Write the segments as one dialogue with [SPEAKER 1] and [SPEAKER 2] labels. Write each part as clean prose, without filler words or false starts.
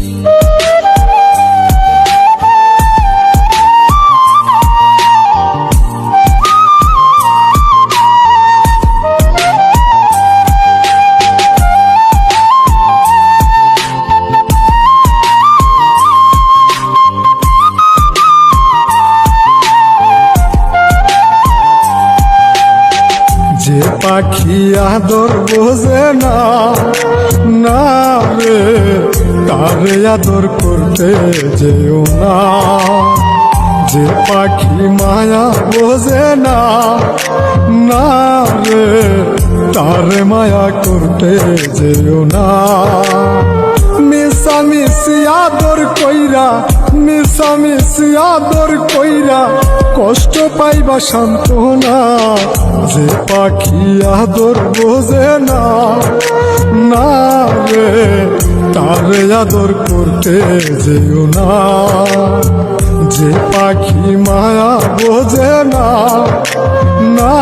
[SPEAKER 1] যে পাখি আদর বোঝে না, না রে তারে আদর করতে যেও না। যে পাখি মায়া বোঝে না, না রে তারে মায়া করতে যেও না। মিশামিশি আদর কইরা, মিশামিশি আদর কইরা কষ্ট পাইবা সান্ত্বনা। যে পাখি আদর বোঝে না, না রে তারে আদর করতে যেও না। যে পাখি মায়া বোঝে না, না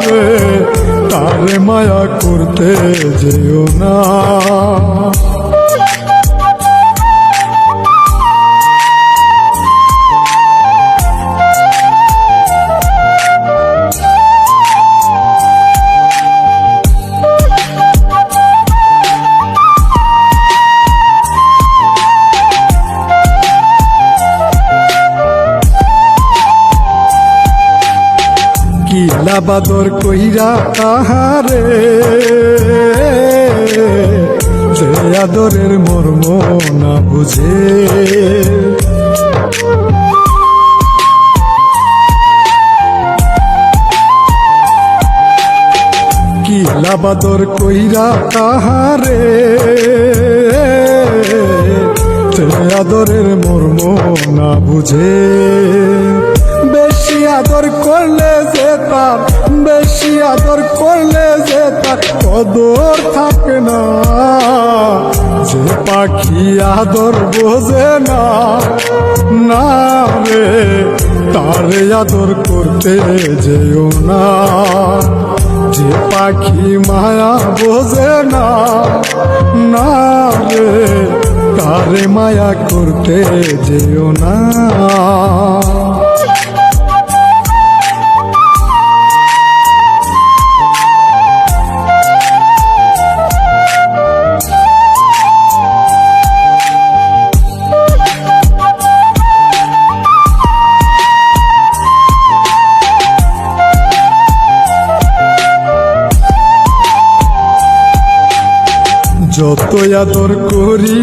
[SPEAKER 1] রে তারে মায়া করতে যেও না। কিলা বাদর কইরা তাহারে, যে আদরের মর্ম না বুঝে। কিলা বাদর কইরা তাহারে, যে আদরের মর্ম না বুঝে। বেশি আদর করলে যে তার, বেশি আদর করলে যে তার কদর থাকে না। যে পাখি আদর বোঝে না, না রে তারে আদর করতে যেও না। যে পাখি মায়া বোঝে না, না রে তারে মায়া করতে যেও না। যত আদর করি